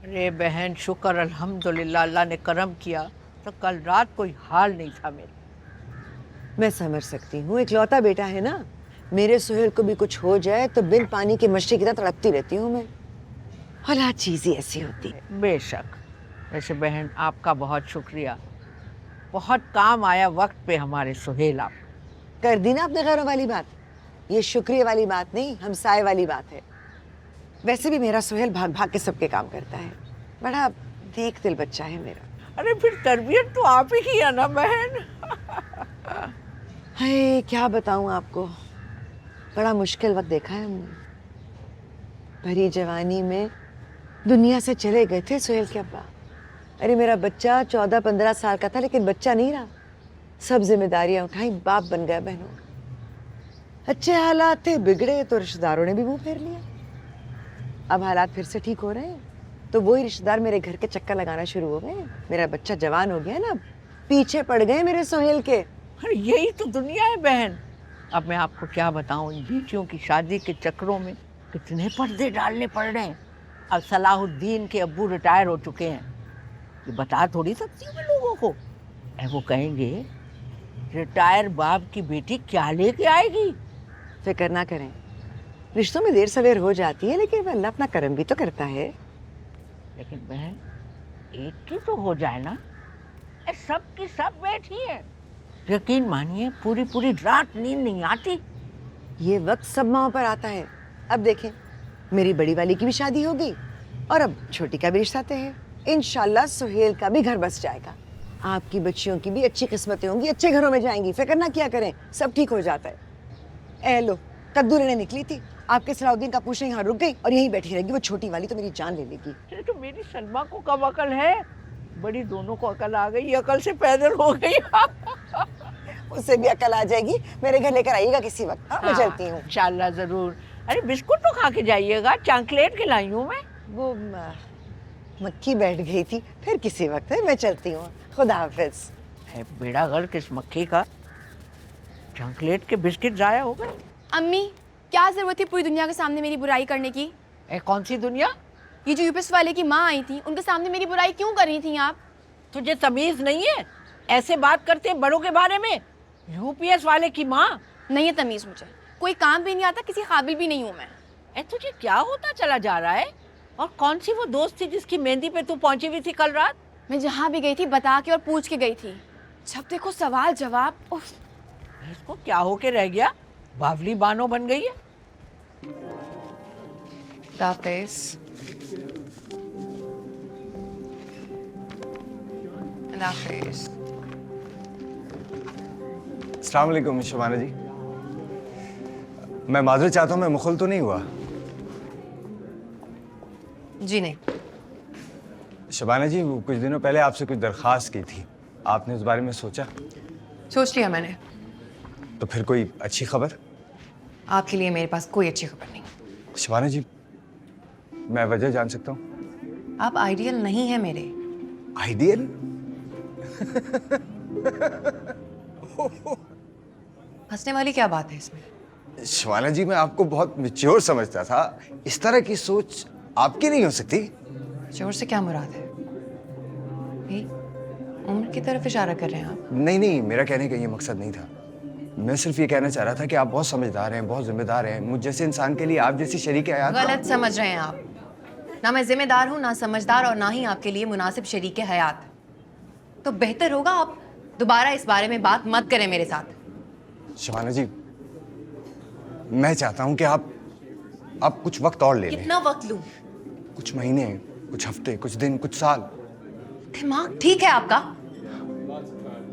अरे बहन शुक्र अल्हम्दुलिल्लाह, अल्लाह ने करम किया। तो कल रात कोई हाल नहीं था मेरा। मैं समझ सकती हूँ, इकलौता बेटा है ना। मेरे सुहेल को भी कुछ हो जाए तो बिन पानी की मछली की तरह तड़पती रहती हूँ मैं। औलाद चीज ही ऐसी होती है। बेशक। वैसे बहन आपका बहुत शुक्रिया, बहुत काम आया वक्त पे हमारे सुहेल आप। कर दी ना अपने घरों वाली बात। ये शुक्रिया वाली बात नहीं, हमसाए वाली बात है। वैसे भी मेरा सुहेल भाग भाग के सबके काम करता है। बड़ा नेक दिल बच्चा है मेरा। अरे फिर तरबियत तो आप ही की है ना बहन। हाय क्या बताऊं आपको, बड़ा मुश्किल वक्त देखा है हमने। भरी जवानी में दुनिया से चले गए थे सुहेल के अब्बा। अरे मेरा बच्चा 14-15 साल का था, लेकिन बच्चा नहीं रहा। सब जिम्मेदारियां उठाई, बाप बन गया बहनों का। अच्छे हालात थे, बिगड़े तो रिश्तेदारों ने भी मुंह फेर लिया। अब हालात फिर से ठीक हो रहे हैं तो वही रिश्तेदार मेरे घर के चक्कर लगाना शुरू हो गए। मेरा बच्चा जवान हो गया ना, पीछे पड़ गए मेरे सोहेल के। अरे यही तो दुनिया है बहन। अब मैं आपको क्या बताऊं, इन बेटियों की शादी के चक्करों में कितने पर्दे डालने पड़ रहे हैं। अब सलाहुद्दीन के अब्बू रिटायर हो चुके हैं, ये बता थोड़ी सकती हूँ मैं लोगों को। वो कहेंगे रिटायर बाप की बेटी क्या लेके आएगी। फिक्र ना करें, रिश्तों में देर सवेर हो जाती है, लेकिन अल्लाह अपना कर्म भी तो करता है। लेकिन बहन एक की तो हो जाए ना। सब की सब बैठी है, यकीन मानिए पूरी पूरी रात नींद नहीं आती। ये वक्त सब माओ पर आता है। अब देखें, मेरी बड़ी वाली की भी शादी हो गई और अब छोटी का भी रिश्ता तय है। इंशाल्लाह सुहेल का भी घर बस जाएगा। आपकी बच्चियों की भी अच्छी किस्मतें होंगी, अच्छे घरों में जाएंगी। फिक्र ना किया करें, सब ठीक हो जाता है। ए लो, कद्दू लेने निकली थी, आपके सलाउद्दीन का पूछने यहाँ रुक गई और यहीं बैठी रहेगी। वो छोटी वाली तो मेरी जान ले लेगी। अरे तो मेरी सलमा को कब अकल है, बड़ी दोनों को अकल आ गई, अकल से पैदल हो गई। उससे भी अकल आ जाएगी। मेरे घर लेकर आइएगा किसी वक्त। हाँ, मैं चलती हूँ। इंशाल्लाह जरूर। अरे बिस्कुट तो खा के जाइएगा, चॉकलेट खिलाई हूँ मैं। वो मक्खी बैठ गई थी, फिर किसी वक्त है। मैं चलती हूँ, खुदा हाफिज। है बेड़ा गर्क किस मक्खी का, चॉकलेट के बिस्किट जाया हो गए। अम्मी, क्या जरूरत थी पूरी दुनिया के सामने मेरी बुराई करने की? कौन सी दुनिया? ये जो यूपीएस वाले की माँ आई थी, उनके सामने मेरी बुराई क्यों कर रही थी आप? तुझे तमीज नहीं है, ऐसे बात करते हैं बड़ों के बारे में। यूपीएस वाले की माँ? नहीं है तमीज मुझे, कोई काम भी नहीं आता, किसी काबिल भी नहीं हूँ मैं। तुझे क्या होता चला जा रहा है? और कौन सी वो दोस्त थी जिसकी मेहंदी पे तू पहुंची हुई थी कल रात? मैं जहाँ भी गई थी बता के और पूछ के गई थी, जब देखो सवाल जवाब। उफ। इसको क्या होके रह गया, बावली बानो बन गई है। अस्सलाम वालेकुम शबाना जी। मैं माजरत चाहता हूँ, मैं मुखल तो नहीं हुआ? जी नहीं। शबाना जी, वो कुछ दिनों पहले आपसे कुछ दरख्वास्त की थी, आपने उस बारे में सोचा? सोच लिया मैंने। तो फिर कोई अच्छी खबर? आपके लिए मेरे पास कोई अच्छी खबर नहीं। शबाना जी, मैं वजह जान सकता हूँ? आप आइडियल नहीं है मेरे। आइडियल? हंसने वाली क्या बात है इसमें? शबाना जी, मैं आपको बहुत मैच्योर समझता था, इस तरह की सोच आपकी नहीं हो सकती। जोर से क्या मुराद है? उम्र की तरफ इशारा कर रहे हैं आप? नहीं नहीं, मेरा कहने का ये मकसद नहीं था। मैं सिर्फ ये कहना चाह रहा था कि आप बहुत समझदार हैं, बहुत जिम्मेदार हैं। मुझ जैसे इंसान के लिए आप जैसी शरीक हयात। गलत समझ रहे हैं आप। ना मैं जिम्मेदार हूँ, ना समझदार, और ना ही आपके लिए मुनासिब शरीक हयात। तो बेहतर होगा आप दोबारा इस बारे में बात मत करें मेरे साथ। शबाना जी, मैं चाहता हूं कि आप कुछ वक्त और ले लें। कितना वक्त लूं? कुछ महीने, कुछ हफ्ते, कुछ दिन, कुछ साल। दिमाग ठीक है आपका?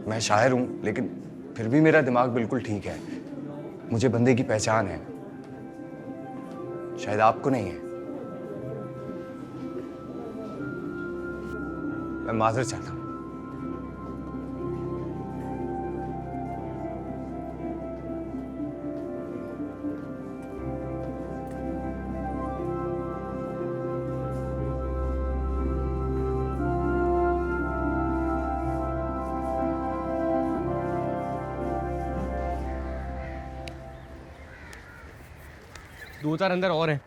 मैं शायर हूं, लेकिन फिर भी मेरा दिमाग बिल्कुल ठीक है। मुझे बंदे की पहचान है, शायद आपको नहीं है। मैं माजरत चाहता हूं। दो चार अंदर और हैं।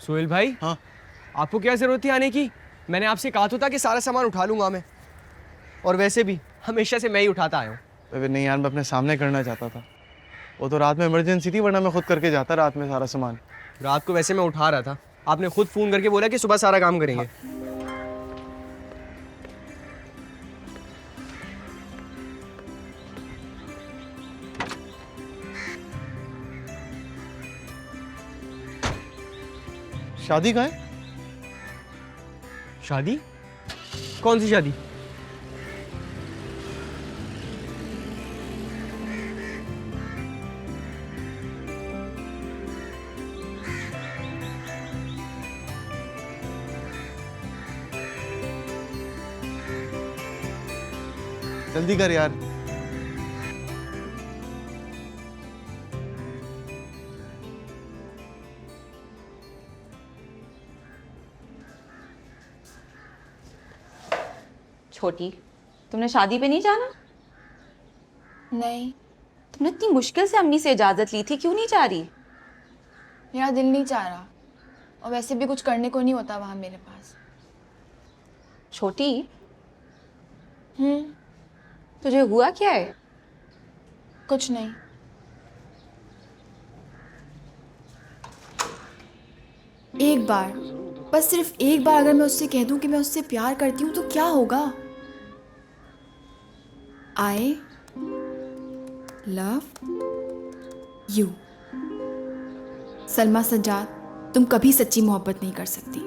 सोहेल भाई। हाँ। आपको क्या ज़रूरत थी आने की? मैंने आपसे कहा तो था कि सारा सामान उठा लूँगा मैं। और वैसे भी हमेशा से मैं ही उठाता आया हूँ। अबे नहीं यार, मैं अपने सामने करना चाहता था। वो तो रात में इमरजेंसी थी, वरना मैं खुद करके जाता रात में सारा सामान। रात को वैसे मैं उठा रहा था, आपने खुद फ़ोन करके बोला कि सुबह सारा काम करेंगे। शादी कहाँ है? शादी? कौन सी शादी? जल्दी कर यार। छोटी, तुमने शादी पे नहीं जाना? नहीं, तुमने इतनी मुश्किल से अम्मी से इजाजत ली थी, क्यों नहीं जा रही? मेरा दिल नहीं चाह रहा, और वैसे भी कुछ करने को नहीं होता वहाँ मेरे पास। छोटी, तुझे हुआ क्या है? कुछ नहीं। एक बार, बस सिर्फ एक बार अगर मैं उससे कह दूं कि मैं उससे प्यार करती हूँ तो क्या होगा? I love you. Salma Sajjad, तुम कभी सच्ची मोहब्बत नहीं कर सकती,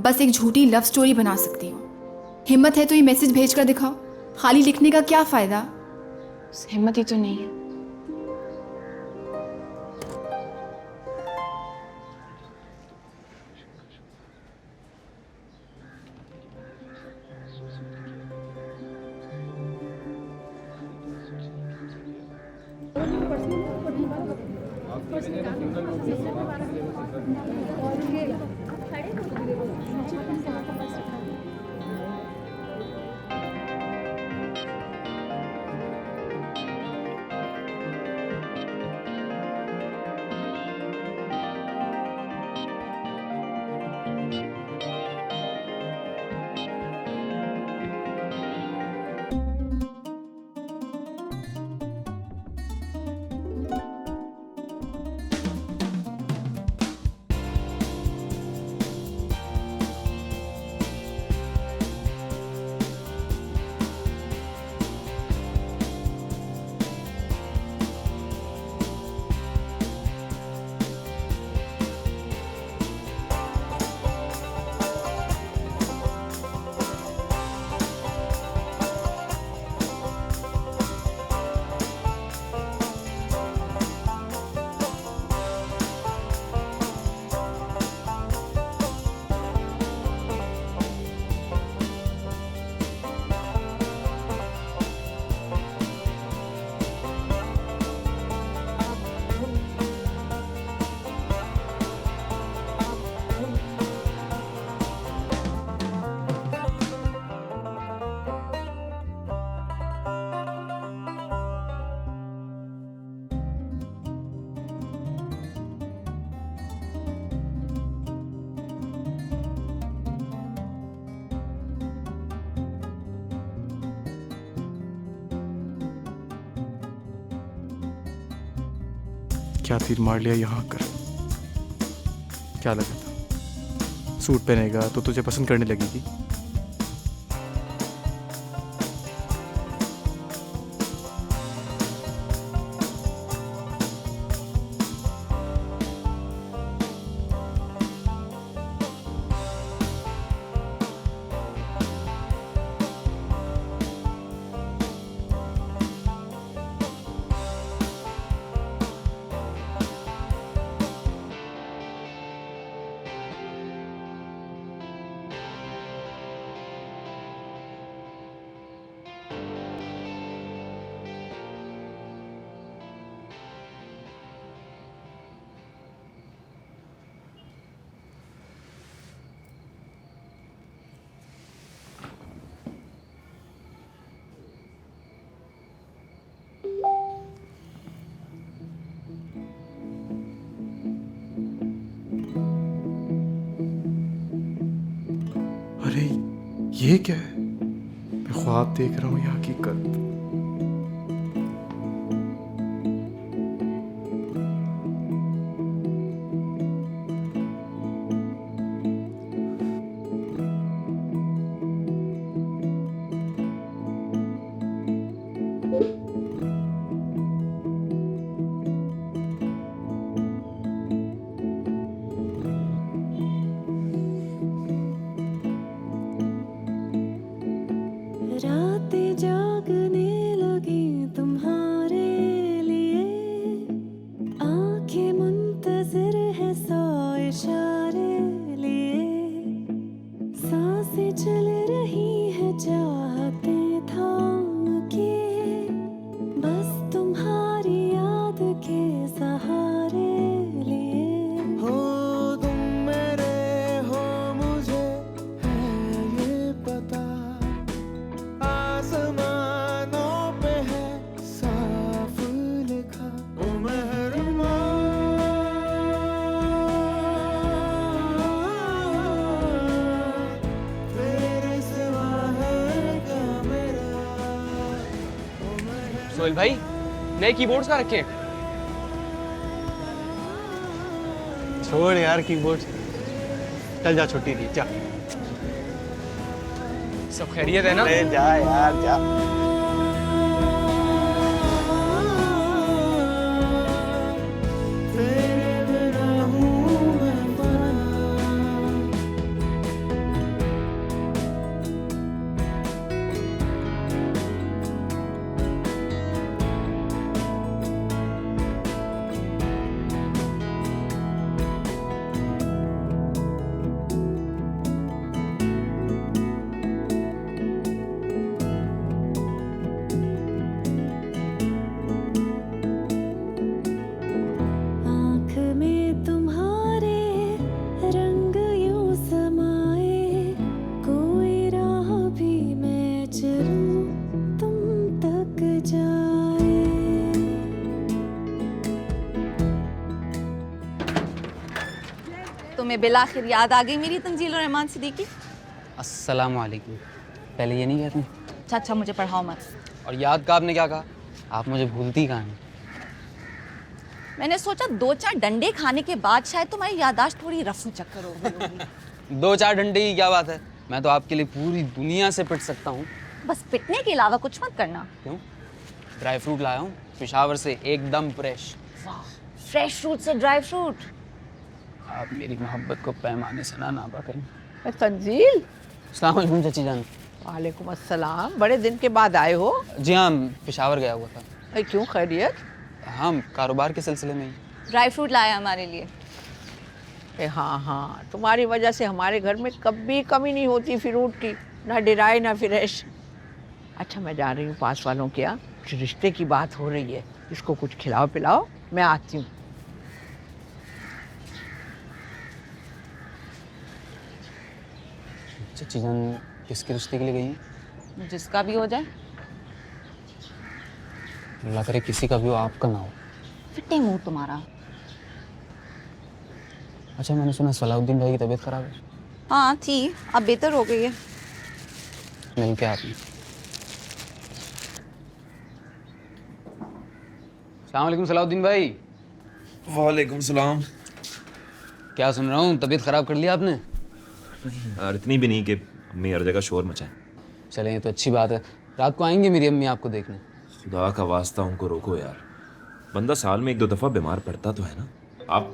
बस एक झूठी लव स्टोरी बना सकती हो। हिम्मत है तो ये मैसेज भेज कर दिखाओ, खाली लिखने का क्या फ़ायदा? हिम्मत ही तो नहीं है। क्या तीर मार लिया यहाँ आकर। क्या लगा था सूट पहनेगा तो तुझे पसंद करने लगेगी? ये क्या है? मैं ख्वाब देख रहा हूँ या हकीकत? रातें जागने लगी तुम्हारे लिए, आंखें मुंतज़िर है सौ इशारे लिए, सांसें चल रही है चाहते थाम के, बस तुम्हारी याद के सहारे लिए। हो तुम मेरे हो मुझे है ये पता, आसमानों पे है साफ लिखा, ओ मेहरबान तेरे सिवा है क्या मेरा। सोहेल भाई, नए कीबोर्ड्स कहाँ रखे हैं? छोड़ यार कीबोर्ड, चल जा, छुट्टी दी, जा। सब खैरियत है ना? अरे जा यार जा। तेरे बिना हूँ मैं पराया। आँख में तुम्हारे रंग यूं समाए, कोई राह भी मैं चलूं तुम तक जाए। तुम्हें बिलाखिर याद आ गई मेरी तंजील रहमान सिद्दीकी। अस्सलाम वालेकुम। पहले ये नहीं कहती? अच्छा मुझे पढ़ाओ मत। और याद का आपने क्या कहा? आप मुझे भूलती कहाँ हैं? मैंने सोचा 2-4 डंडे खाने के बाद शायद तुम्हारी याददाश्त थोड़ी रफू चक्कर हो गई होगी। 2-4 डंडे की क्या बात है? मैं तो आपके लिए पूरी दुनिया से पिट सकता हूँ। बस पिटने के अलावा कुछ मत करना। क्यों? ड्राई फ्रूट लाया हूँ पेशावर से, एकदम फ्रेश। फ्रेश फ्रूट से ड्राई फ्रूट। आप मेरी मोहब्बत को पैमाने से ना नापा करें। तंजील, अस्सलाम वालेकुम चाची जान। वालेकुम अस्सलाम। बड़े दिन के बाद आए हो? जी हाँ, पेशावर गया हुआ था। अरे क्यों, खैरियत? हाँ, कारोबार के सिलसिले में ही। ड्राई फ्रूट लाया हमारे लिए। हाँ हाँ, तुम्हारी वजह से हमारे घर में कभी कमी नहीं होती फ्रूट की, ना ड्राई ना फ्रेश। अच्छा, मैं जा रही हूँ पास वालों के यहाँ, कुछ रिश्ते की बात हो रही है, इसको कुछ खिलाओ पिलाओ, मैं आती हूँ। चाची जान किसके रिश्ते के लिए गई हैं? जिसका भी हो जाए। अल्लाह करे किसी का भी हो, आपका ना हो। फिटे मुंह तुम्हारा। अच्छा, मैंने सुना सलाउद्दीन भाई की तबीयत खराब है। हाँ थी, अब बेहतर हो गई है। मिल के आपने। अस्सलाम वालेकुम सलाउद्दीन भाई। वालेकुम सलाम। क्या सुन रहा हूँ, तबीयत खराब कर लिया आपने? यार इतनी भी नहीं कि अम्मी हर जगह शोर मचाएं। चलें, ये तो अच्छी बात है। रात को आएंगे मेरी अम्मी आपको देखने। खुदा का वास्ता उनको रोको यार, बंदा साल में 1-2 दफा बीमार पड़ता तो है ना। आप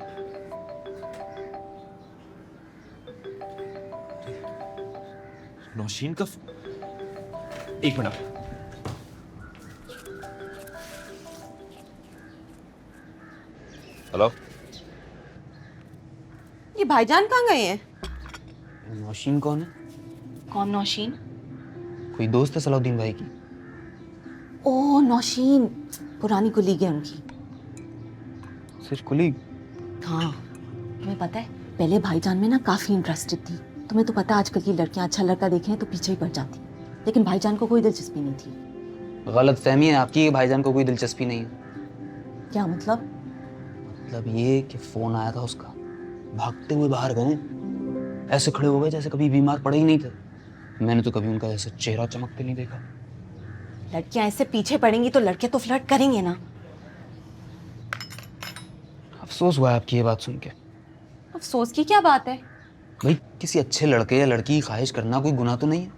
नौशीन का एक मिनट। हेलो, ये भाईजान कहाँ गए हैं? नौशीन कौन है? कौन नौशीन? कोई दोस्त है सलाउद्दीन भाई की? ओह नौशीन, पुरानी कुलीग है उनकी। सिर्फ कुलीग? हाँ, तुम्हें पता है पहले भाईजान में ना काफ़ी इंटरेस्टेड थी। तुम्हें तो पता है आजकल की लड़कियां अच्छा लड़का देखें तो पीछे ही पड़ जाती, लेकिन भाईजान को कोई दिलचस्पी नहीं थी। गलत फहमी है आपकी, भाईजान को कोई दिलचस्पी नहीं है। क्या मतलब? मतलब ये कि फ़ोन आया था उसका, भागते हुए बाहर गए, ऐसे खड़े हो गए जैसे कभी बीमार पड़े ही नहीं थे। मैंने तो कभी उनका ऐसा चेहरा चमकते नहीं देखा। लड़कियां ऐसे पीछे पड़ेंगी तो लड़के तो फ्लर्ट करेंगे ना। अफसोस हुआ है आपकी ये बात सुन के। अफसोस की क्या बात है? भाई किसी अच्छे लड़के या लड़की की ख्वाहिश करना कोई गुनाह तो नहीं है,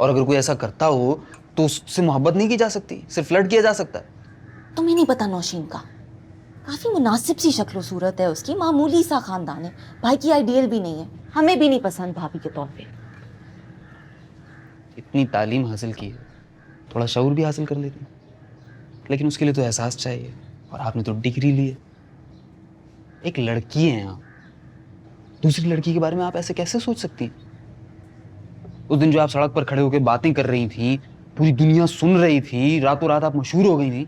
और अगर कोई ऐसा करता हो तो उससे मोहब्बत नहीं की जा सकती, सिर्फ फ्लर्ट किया जा सकता है। तुम्हें नहीं पता नौशीन का? काफी मुनासिब सी शक्ल सूरत है उसकी, मामूली सा खानदान है, भाई की आइडियल भी नहीं है, हमें भी नहीं पसंद भाभी के तौर पे। इतनी तालीम हासिल की है, थोड़ा शऊर भी हासिल कर लेती, लेकिन उसके लिए तो एहसास चाहिए, और आपने तो डिग्री ली है। एक लड़की हैं आप, दूसरी लड़की के बारे में आप ऐसे कैसे सोच सकती हैं? उस दिन जो आप सड़क पर खड़े होकर बातें कर रही थी, पूरी दुनिया सुन रही थी, रातों रात आप मशहूर हो गई थी,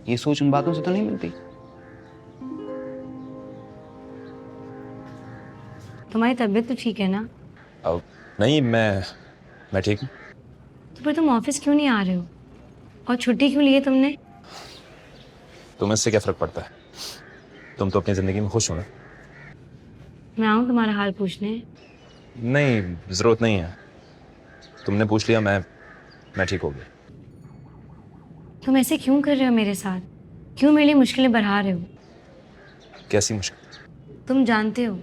ये सोच उन बातों से तो नहीं मिलती। तुम्हारी तबीयत तो ठीक है ना? नहीं, मैं ठीक हूँ। तो फिर तुम ऑफिस क्यों नहीं आ रहे हो, और छुट्टी क्यों ली है तुमने? तुम्हें इससे क्या फर्क पड़ता है? तुम तो अपनी जिंदगी में खुश हो ना। मैं आऊँ तुम्हारा हाल पूछने? नहीं, जरूरत नहीं है, तुमने पूछ लिया, मैं ठीक हो गया। तुम ऐसे क्यों कर रहे हो मेरे साथ? क्यों मेरे लिए मुश्किलें बढ़ा रहे हो? कैसी मुश्किल? तुम जानते हो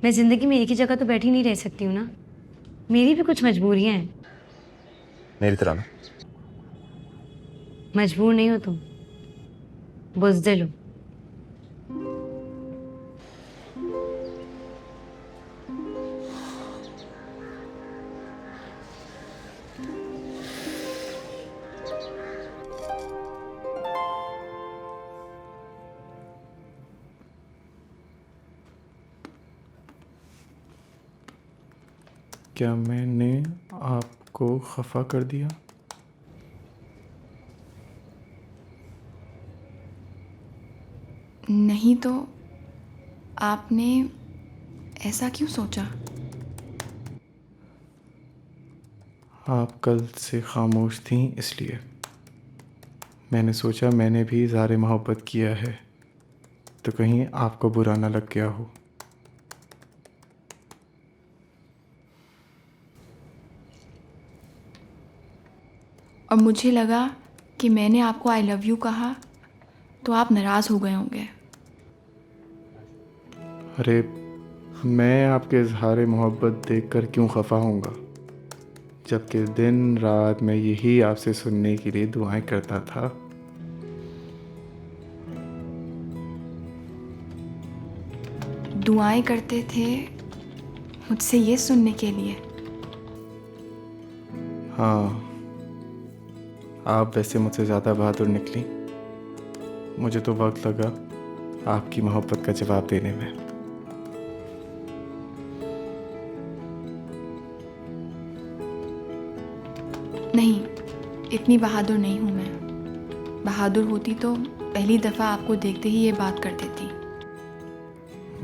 मैं जिंदगी में एक ही जगह तो बैठी नहीं रह सकती हूँ ना, मेरी भी कुछ मजबूरियाँ हैं। मेरी तरह ना? मजबूर नहीं हो तुम, बुज़दिल हो। क्या मैंने आपको खफा कर दिया? नहीं तो आपने ऐसा क्यों सोचा? आप कल से खामोश थीं, इसलिए मैंने सोचा मैंने भी इज़हार मोहब्बत किया है तो कहीं आपको बुरा ना लग गया हो। और मुझे लगा कि मैंने आपको आई लव यू कहा तो आप नाराज़ हो गए होंगे। अरे मैं आपके इज़हार मोहब्बत देखकर क्यों खफा होऊंगा, जबकि दिन रात मैं यही आपसे सुनने के लिए दुआएं करता था। दुआएं करते थे मुझसे ये सुनने के लिए? हाँ, आप वैसे मुझसे ज़्यादा बहादुर निकली। मुझे तो वक्त लगा आपकी मोहब्बत का जवाब देने में। नहीं, इतनी बहादुर नहीं हूँ मैं। बहादुर होती तो पहली दफ़ा आपको देखते ही ये बात कर देती।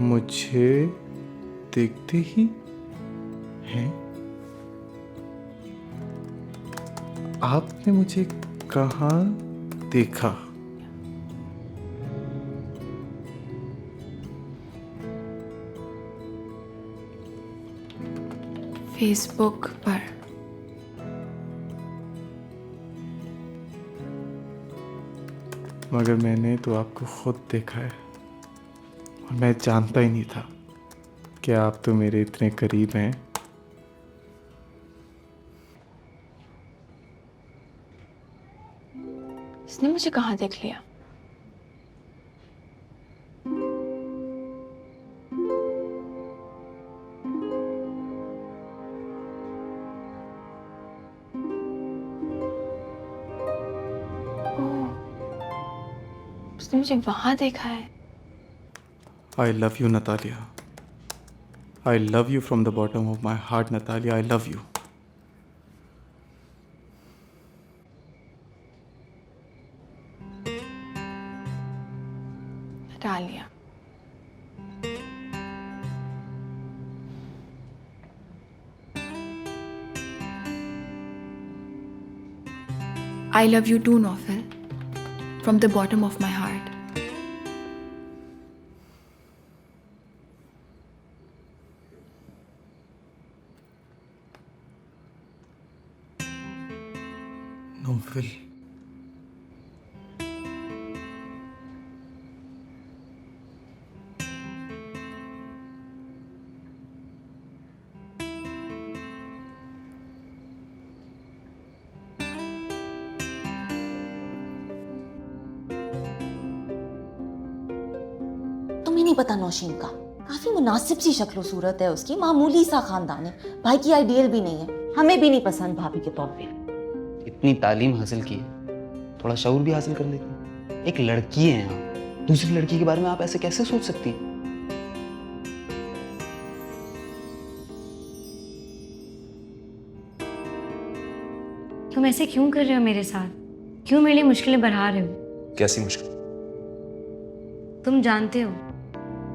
मुझे देखते ही हैं? आपने मुझे कहाँ देखा? फेसबुक पर। मगर मैंने तो आपको खुद देखा है, और मैं जानता ही नहीं था कि आप तो मेरे इतने करीब हैं। इसने मुझे कहाँ देख लिया? ओह, उसने मुझे वहाँ देखा है। I love you, Natalia. I love you from the bottom of my heart, Natalia. I love you. Natalia. I love you too, Naufal. From the bottom of my heart. नोफिल, तुम्हें नहीं पता नौशीन का काफी मुनासिब सी शक्ल सूरत है उसकी, मामूली सा खानदान है, भाई की आइडियल भी नहीं है, हमें भी नहीं पसंद भाभी के तौर पे। इतनी तालीम हासिल की है, थोड़ा शऊर भी हासिल कर लेती। एक लड़की है आप, दूसरी लड़की के बारे में आप ऐसे कैसे सोच सकती हैं? तुम ऐसे क्यों कर रहे हो मेरे साथ? क्यों मेरे लिए मुश्किलें बढ़ा रहे हो? कैसी मुश्किल? तुम जानते हो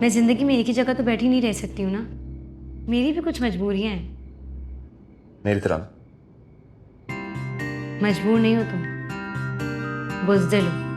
मैं जिंदगी में एक ही जगह तो बैठी नहीं रह सकती हूँ ना, मेरी भी कुछ मजबूरियां हैं। मेरी तरह? मजबूर नहीं हो तुम, बुज़दिल हो।